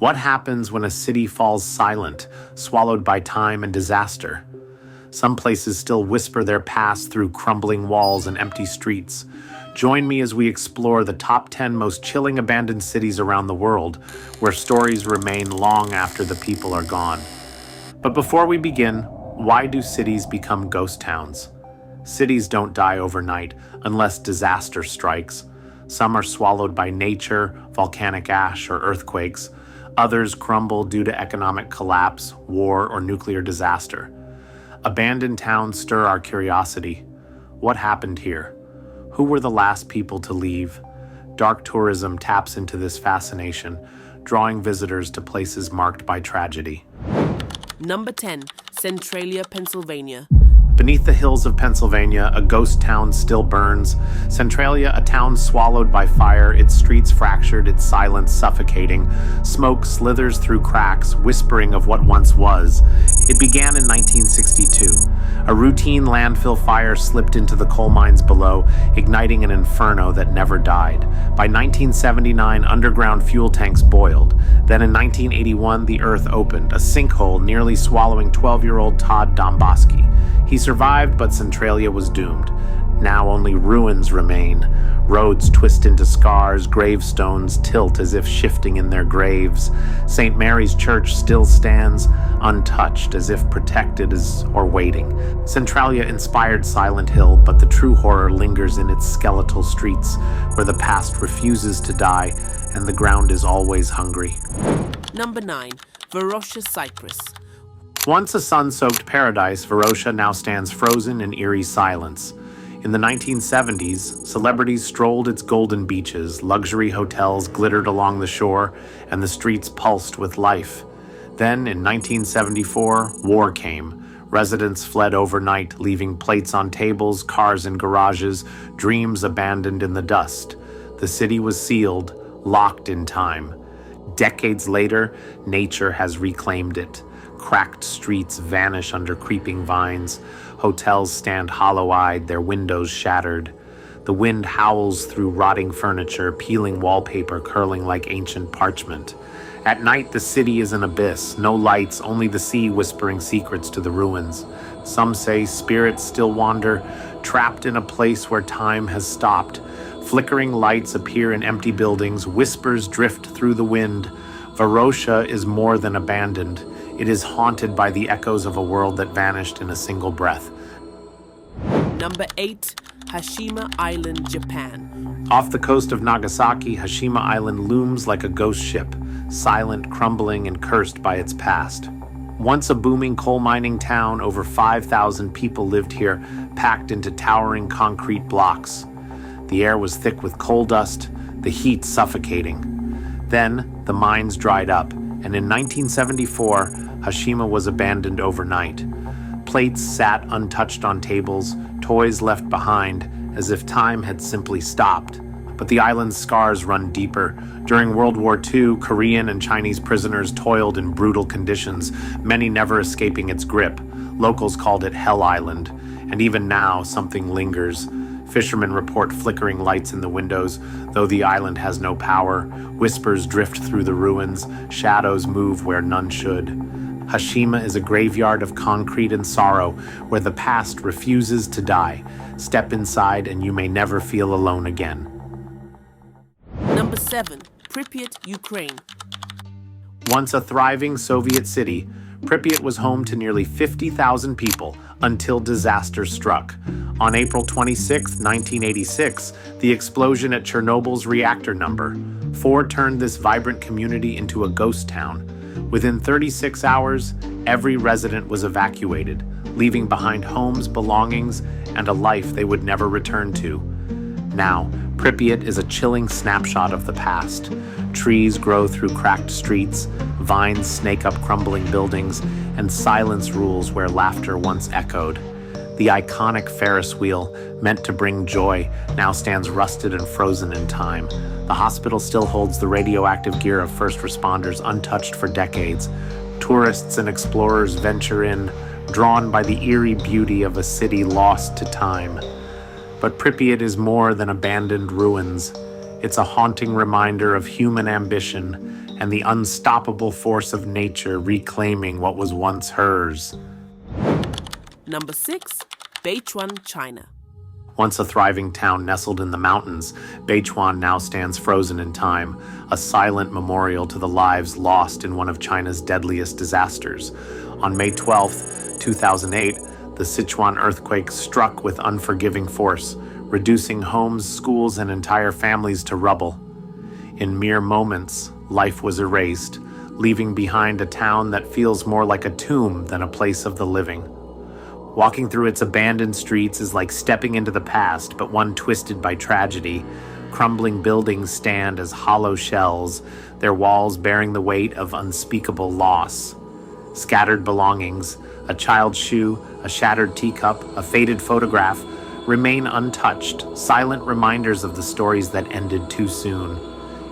What happens when a city falls silent, swallowed by time and disaster? Some places still whisper their past through crumbling walls and empty streets. Join me as we explore the top 10 most chilling abandoned cities around the world, where stories remain long after the people are gone. But before we begin, why do cities become ghost towns? Cities don't die overnight unless disaster strikes. Some are swallowed by nature, volcanic ash, or earthquakes. Others crumble due to economic collapse, war, or nuclear disaster. Abandoned towns stir our curiosity. What happened here? Who were the last people to leave? Dark tourism taps into this fascination, drawing visitors to places marked by tragedy. Number 10, Centralia, Pennsylvania. Beneath the hills of Pennsylvania, a ghost town still burns. Centralia, a town swallowed by fire, its streets fractured, its silence suffocating. Smoke slithers through cracks, whispering of what once was. It began in 1962. A routine landfill fire slipped into the coal mines below, igniting an inferno that never died. By 1979, underground fuel tanks boiled. Then in 1981, the earth opened, a sinkhole nearly swallowing 12-year-old Todd Domboski. He survived, but Centralia was doomed. Now only ruins remain. Roads twist into scars, gravestones tilt as if shifting in their graves. St. Mary's Church still stands, untouched, as if protected or waiting. Centralia inspired Silent Hill, but the true horror lingers in its skeletal streets, where the past refuses to die and the ground is always hungry. Number 9, Varosha, Cyprus. Once a sun-soaked paradise, Varosha now stands frozen in eerie silence. In the 1970s, celebrities strolled its golden beaches, luxury hotels glittered along the shore, and the streets pulsed with life. Then, in 1974, war came. Residents fled overnight, leaving plates on tables, cars in garages, dreams abandoned in the dust. The city was sealed, locked in time. Decades later, nature has reclaimed it. Cracked streets vanish under creeping vines. Hotels stand hollow-eyed, their windows shattered. The wind howls through rotting furniture, peeling wallpaper curling like ancient parchment. At night, the city is an abyss. No lights, only the sea whispering secrets to the ruins. Some say spirits still wander, trapped in a place where time has stopped. Flickering lights appear in empty buildings, whispers drift through the wind. Varosha is more than abandoned. It is haunted by the echoes of a world that vanished in a single breath. Number 8, Hashima Island, Japan. Off the coast of Nagasaki, Hashima Island looms like a ghost ship, silent, crumbling, and cursed by its past. Once a booming coal mining town, over 5,000 people lived here, packed into towering concrete blocks. The air was thick with coal dust, the heat suffocating. Then, the mines dried up, and in 1974, Hashima was abandoned overnight. Plates sat untouched on tables, toys left behind, as if time had simply stopped. But the island's scars run deeper. During World War II, Korean and Chinese prisoners toiled in brutal conditions, many never escaping its grip. Locals called it Hell Island, and even now, something lingers. Fishermen report flickering lights in the windows, though the island has no power. Whispers drift through the ruins, shadows move where none should. Hashima is a graveyard of concrete and sorrow, where the past refuses to die. Step inside and you may never feel alone again. Number 7, Pripyat, Ukraine. Once a thriving Soviet city, Pripyat was home to nearly 50,000 people until disaster struck. On April 26, 1986, the explosion at Chernobyl's reactor number 4 turned this vibrant community into a ghost town. Within 36 hours, every resident was evacuated, leaving behind homes, belongings, and a life they would never return to. Now, Pripyat is a chilling snapshot of the past. Trees grow through cracked streets, vines snake up crumbling buildings, and silence rules where laughter once echoed. The iconic Ferris wheel, meant to bring joy, now stands rusted and frozen in time. The hospital still holds the radioactive gear of first responders untouched for decades. Tourists and explorers venture in, drawn by the eerie beauty of a city lost to time. But Pripyat is more than abandoned ruins. It's a haunting reminder of human ambition and the unstoppable force of nature reclaiming what was once hers. Number 6. Beichuan, China. Once a thriving town nestled in the mountains, Beichuan now stands frozen in time, a silent memorial to the lives lost in one of China's deadliest disasters. On May 12, 2008, the Sichuan earthquake struck with unforgiving force, reducing homes, schools, and entire families to rubble. In mere moments, life was erased, leaving behind a town that feels more like a tomb than a place of the living. Walking through its abandoned streets is like stepping into the past, but one twisted by tragedy. Crumbling buildings stand as hollow shells, their walls bearing the weight of unspeakable loss. Scattered belongings, a child's shoe, a shattered teacup, a faded photograph, remain untouched, silent reminders of the stories that ended too soon.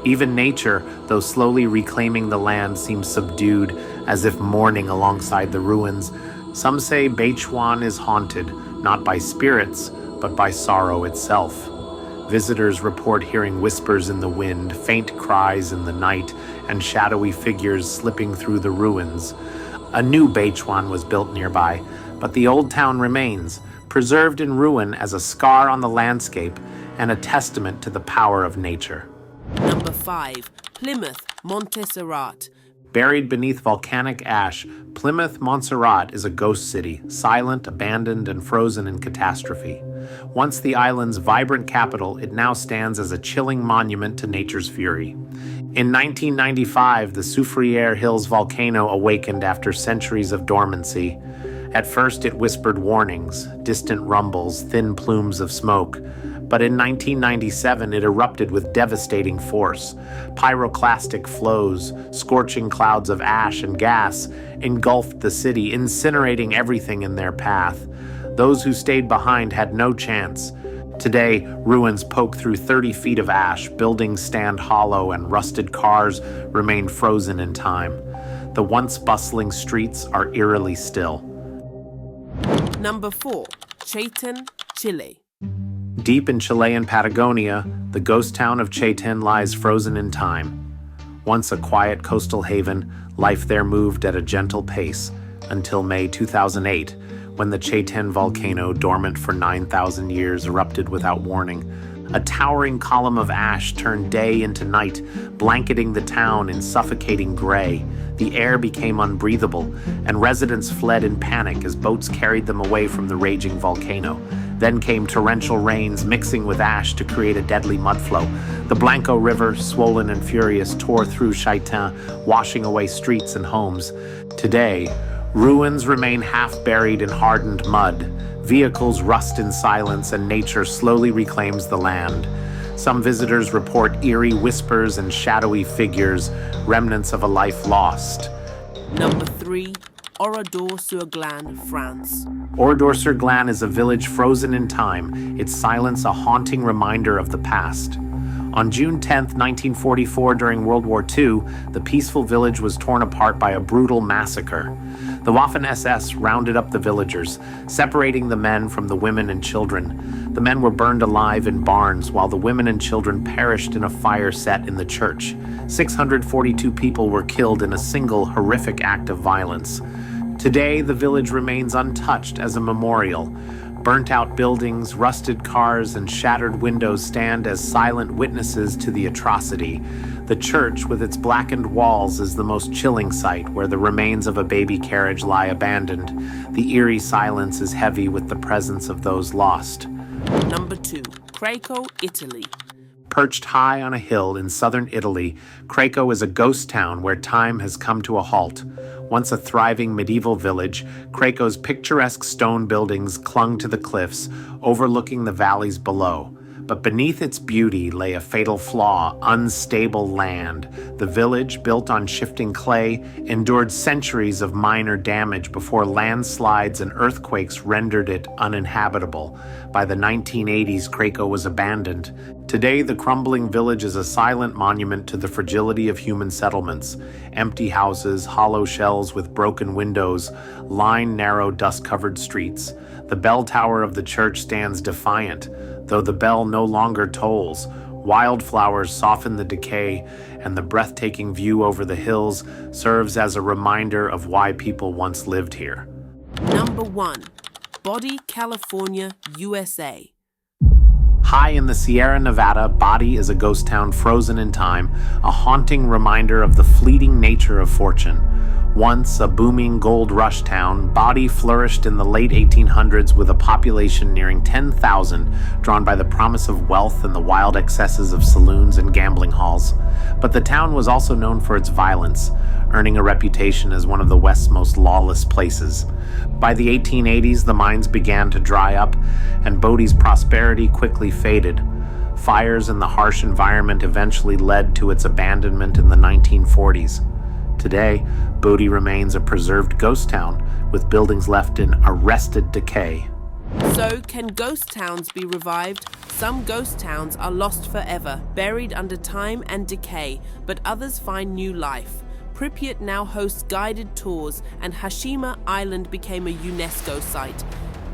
Even nature, though slowly reclaiming the land, seems subdued, as if mourning alongside the ruins. Some say Beichuan is haunted, not by spirits, but by sorrow itself. Visitors report hearing whispers in the wind, faint cries in the night, and shadowy figures slipping through the ruins. A new Beichuan was built nearby, but the old town remains, preserved in ruin as a scar on the landscape and a testament to the power of nature. Number 5. Plymouth, Montserrat. Buried beneath volcanic ash, Plymouth, Montserrat is a ghost city, silent, abandoned, and frozen in catastrophe. Once the island's vibrant capital, it now stands as a chilling monument to nature's fury. In 1995, the Soufriere Hills volcano awakened after centuries of dormancy. At first, it whispered warnings, distant rumbles, thin plumes of smoke. But in 1997, it erupted with devastating force. Pyroclastic flows, scorching clouds of ash and gas, engulfed the city, incinerating everything in their path. Those who stayed behind had no chance. Today, ruins poke through 30 feet of ash, buildings stand hollow, and rusted cars remain frozen in time. The once bustling streets are eerily still. Number 4. Chaiten, Chile. Deep in Chilean Patagonia, the ghost town of Chaiten lies frozen in time. Once a quiet coastal haven, life there moved at a gentle pace until May 2008, when the Chaiten volcano, dormant for 9,000 years, erupted without warning. A towering column of ash turned day into night, blanketing the town in suffocating gray. The air became unbreathable, and residents fled in panic as boats carried them away from the raging volcano. Then came torrential rains mixing with ash to create a deadly mudflow. The Blanco River, swollen and furious, tore through Chaiten, washing away streets and homes. Today, ruins remain half-buried in hardened mud. Vehicles rust in silence, and nature slowly reclaims the land. Some visitors report eerie whispers and shadowy figures, remnants of a life lost. Number 3. Oradour-Sur-Glane, France. Oradour-Sur-Glane is a village frozen in time, its silence a haunting reminder of the past. On June 10, 1944, during World War II, the peaceful village was torn apart by a brutal massacre. The Waffen-SS rounded up the villagers, separating the men from the women and children. The men were burned alive in barns, while the women and children perished in a fire set in the church. 642 people were killed in a single horrific act of violence. Today, the village remains untouched as a memorial. Burnt-out buildings, rusted cars, and shattered windows stand as silent witnesses to the atrocity. The church, with its blackened walls, is the most chilling sight, where the remains of a baby carriage lie abandoned. The eerie silence is heavy with the presence of those lost. Number 2. Craco, Italy. Perched high on a hill in southern Italy, Craco is a ghost town where time has come to a halt. Once a thriving medieval village, Craco's picturesque stone buildings clung to the cliffs, overlooking the valleys below. But beneath its beauty lay a fatal flaw: unstable land. The village, built on shifting clay, endured centuries of minor damage before landslides and earthquakes rendered it uninhabitable. By the 1980s, Craco was abandoned. Today, the crumbling village is a silent monument to the fragility of human settlements. Empty houses, hollow shells with broken windows, line narrow, dust-covered streets. The bell tower of the church stands defiant, though the bell no longer tolls. Wildflowers soften the decay, and the breathtaking view over the hills serves as a reminder of why people once lived here. Number 1. Bodie, California, USA. High in the Sierra Nevada, Bodie is a ghost town frozen in time, a haunting reminder of the fleeting nature of fortune. Once a booming gold rush town, Bodie flourished in the late 1800s with a population nearing 10,000, drawn by the promise of wealth and the wild excesses of saloons and gambling halls. But the town was also known for its violence, earning a reputation as one of the West's most lawless places. By the 1880s, the mines began to dry up, and Bodie's prosperity quickly faded. Fires and the harsh environment eventually led to its abandonment in the 1940s. Today, Bodie remains a preserved ghost town, with buildings left in arrested decay. So, can ghost towns be revived? Some ghost towns are lost forever, buried under time and decay, but others find new life. Pripyat now hosts guided tours, and Hashima Island became a UNESCO site.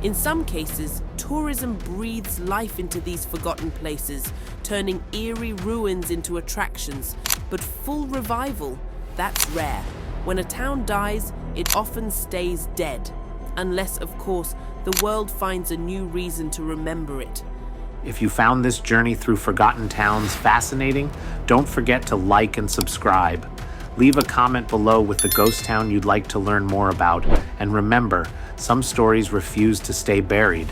In some cases, tourism breathes life into these forgotten places, turning eerie ruins into attractions. But full revival, that's rare. When a town dies, it often stays dead. Unless, of course, the world finds a new reason to remember it. If you found this journey through forgotten towns fascinating, don't forget to like and subscribe. Leave a comment below with the ghost town you'd like to learn more about. And remember, some stories refuse to stay buried.